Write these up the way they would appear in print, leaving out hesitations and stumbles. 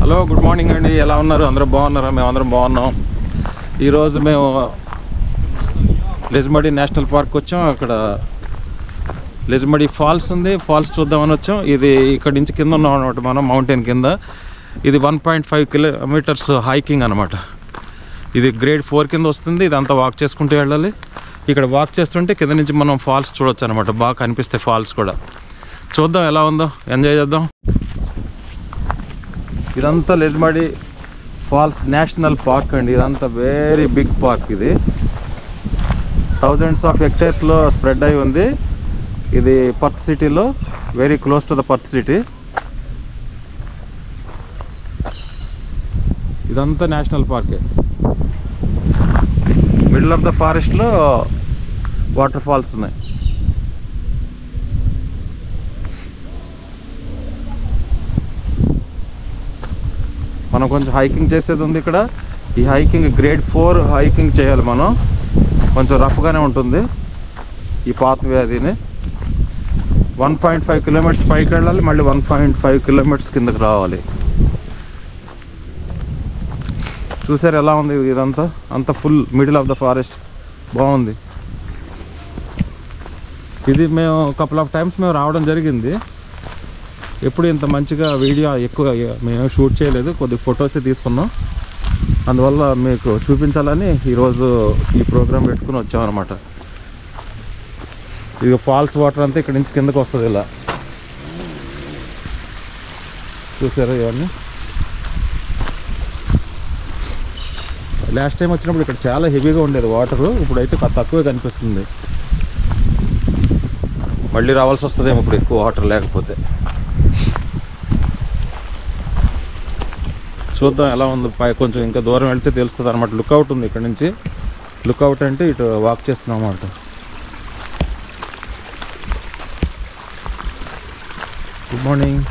Hello, good morning అండి. ఎలా ఉన్నారు? అందరూ బాగున్నారా? మేమందరం బాగున్నాం. ఈరోజు మేము లెజ్మడి నేషనల్ పార్క్ వచ్చాం. అక్కడ లెజ్మడి ఫాల్స్ ఉంది, ఫాల్స్ చూద్దామని వచ్చాం. ఇది ఇక్కడ నుంచి కింద ఉన్నాం అనమాట, మనం మౌంటైన్ కింద. ఇది 1.5 కిలోమీటర్స్ హైకింగ్ అనమాట. ఇది గ్రేడ్ 4 కింద వస్తుంది. ఇదంతా వాక్ చేసుకుంటూ వెళ్ళాలి. ఇక్కడ వాక్ చేస్తుంటే కింద నుంచి మనం ఫాల్స్ చూడొచ్చు అనమాట. బాగా కనిపిస్తాయి ఫాల్స్ కూడా. చూద్దాం ఎలా ఉందో, ఎంజాయ్ చేద్దాం. ఇదంతా లెజ్మడి ఫాల్స్ నేషనల్ పార్క్ అండి. ఇదంతా వెరీ బిగ్ పార్క్. ఇది థౌజండ్స్ ఆఫ్ హెక్టేర్స్లో స్ప్రెడ్ అయి ఉంది. ఇది పర్త్ సిటీలో, very close to the Perth city. ఇదంతా నేషనల్ పార్కే. మిడిల్ ఆఫ్ ద ఫారెస్ట్లో వాటర్ ఫాల్స్ ఉన్నాయి. మనం కొంచెం హైకింగ్ చేసేది ఉంది ఇక్కడ. ఈ హైకింగ్ గ్రేడ్ 4 హైకింగ్ చేయాలి మనం. కొంచెం రఫ్గానే ఉంటుంది ఈ పాత్వే. అదిని 1.5 కిలోమీటర్స్ పైకి వెళ్ళాలి, మళ్ళీ 1.5 కిలోమీటర్స్ కిందకి రావాలి. చూసారు ఎలా ఉంది ఇదంతా? అంత full middle of the forest. బాగుంది. ఇది మేము కపుల్ ఆఫ్ టైమ్స్ మేము రావడం జరిగింది. ఎప్పుడు ఇంత మంచిగా వీడియో ఎక్కువ మేము షూట్ చేయలేదు, కొద్దిగా ఫొటోస్ తీసుకున్నాం. అందువల్ల మీకు చూపించాలని ఈరోజు ఈ ప్రోగ్రాం పెట్టుకుని వచ్చామన్నమాట. ఇది ఫాల్స్ వాటర్ అంతా ఇక్కడ నుంచి కిందకు వస్తుంది ఇలా. చూసారా ఇవన్నీ? లాస్ట్ టైం వచ్చినప్పుడు ఇక్కడ చాలా హెవీగా ఉండేది వాటరు. ఇప్పుడైతే తక్కువే కనిపిస్తుంది. మళ్ళీ రావాల్సి వస్తుందేమో ఇప్పుడు ఎక్కువ వాటర్ లేకపోతే. చూద్దాం ఎలా ఉంది. కొంచెం ఇంకా దూరం వెళ్తే తెలుస్తుంది అనమాట. లుక్అవుట్ ఉంది ఇక్కడ నుంచి. లుక్అవుట్ అంటే ఇటు వాక్ చేస్తున్నాం అన్నమాట. Good morning.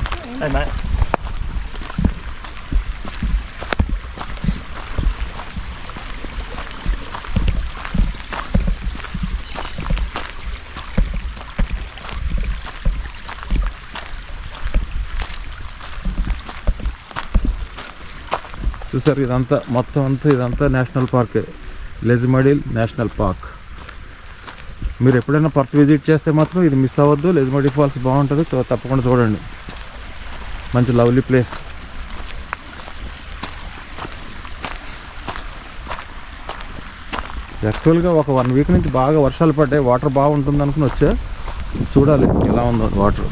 చూసారు ఇదంతా మొత్తం అంతా ఇదంతా నేషనల్ పార్క్, లెజ్మడి నేషనల్ పార్క్. మీరు ఎప్పుడైనా పర్త్ విజిట్ చేస్తే మాత్రం ఇది మిస్ అవ్వద్దు. లెజ్మడి ఫాల్స్ బాగుంటుంది, తప్పకుండా చూడండి. మంచి లవ్లీ ప్లేస్. యాక్చువల్గా ఒక 1 వీక్ నుంచి బాగా వర్షాలు పడ్డాయి, వాటర్ బాగుంటుంది అనుకుని వచ్చా. చూడాలి ఎలా ఉందో వాటర్.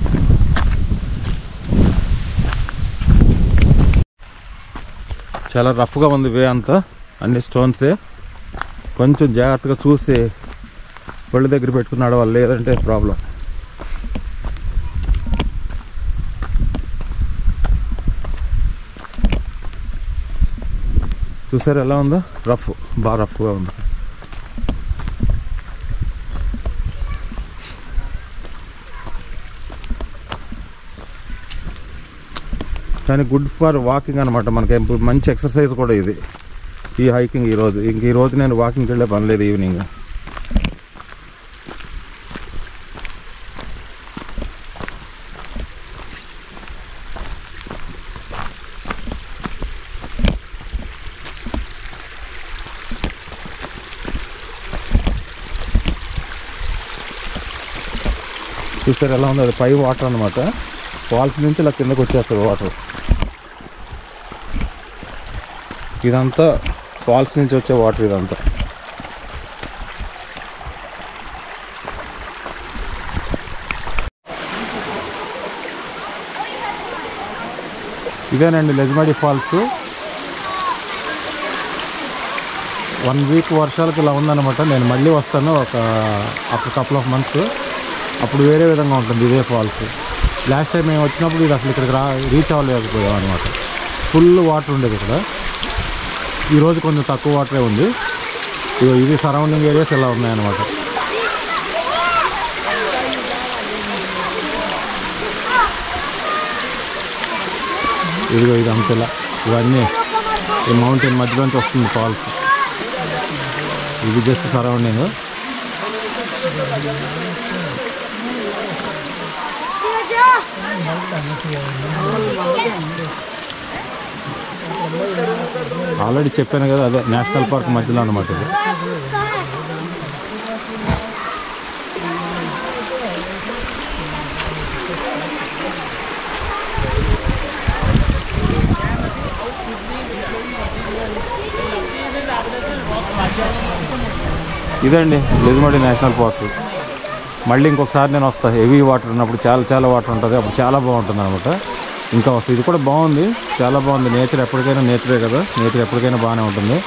చాలా రఫ్గా ఉంది వే అంతా, అన్ని స్టోన్సే. కొంచెం జాగ్రత్తగా చూసి ఒళ్ళు దగ్గర పెట్టుకుని నడవాలి, లేదంటే ప్రాబ్లం. చూసారు ఎలా ఉందో? రఫ్, బాగా రఫ్గా ఉంది. కానీ గుడ్ ఫర్ వాకింగ్ అనమాట. మనకి మంచి ఎక్సర్సైజ్ కూడా ఇది, ఈ హైకింగ్. ఈరోజు నేను వాకింగ్కి వెళ్ళే పని లేదు ఈవినింగ్. చూసారు ఎలా ఉంది? అది పై వాటర్ అనమాట. ఫాల్స్ నుంచి ఇలా కిందకు వచ్చేస్తుంది వాటర్. ఇదంతా ఫాల్స్ నుంచి వచ్చే వాటర్. ఇదంతా ఇదేనండి లెజ్మడి ఫాల్స్. 1 వీక్ వర్షాలకు ఇలా ఉందన్నమాట. నేను మళ్ళీ వస్తాను ఆఫ్టర్ కపుల్ ఆఫ్ మంత్స్. అప్పుడు వేరే విధంగా ఉంటుంది ఇదే ఫాల్స్. లాస్ట్ టైం మేము వచ్చినప్పుడు ఇది అసలు ఇక్కడికి రీచ్ అవ్వలేకపోయాం అనమాట. ఫుల్ వాటర్ ఉండేది ఇక్కడ. ఈరోజు కొంచెం తక్కువ వాటరే ఉంది. ఇది సరౌండింగ్ ఏరియాస్ ఇలా ఉన్నాయన్నమాట. ఇదిగో ఇది అంతలా ఇవన్నీ ఈ మౌంటైన్ మధ్యలోంచి వస్తుంది ఫాల్స్. ఇది జస్ట్ సరౌండింగ్. ఆల్రెడీ చెప్పాను కదా, అదే నేషనల్ పార్క్ మధ్యలో అనమాట ఇది. ఇదండి లెజ్మడి నేషనల్ పార్క్. మళ్ళీ ఇంకొకసారి నేను వస్తాను, హెవీ వాటర్ ఉన్నప్పుడు చాలా వాటర్ ఉంటుంది, అప్పుడు చాలా బాగుంటుంది అనమాట. ఇంకా వస్తుంది. ఇది కూడా బాగుంది, చాలా బాగుంది. నేచర్ ఎప్పటికైనా నేచరే కదా, నేచర్ ఎప్పటికైనా బాగానే ఉంటుంది.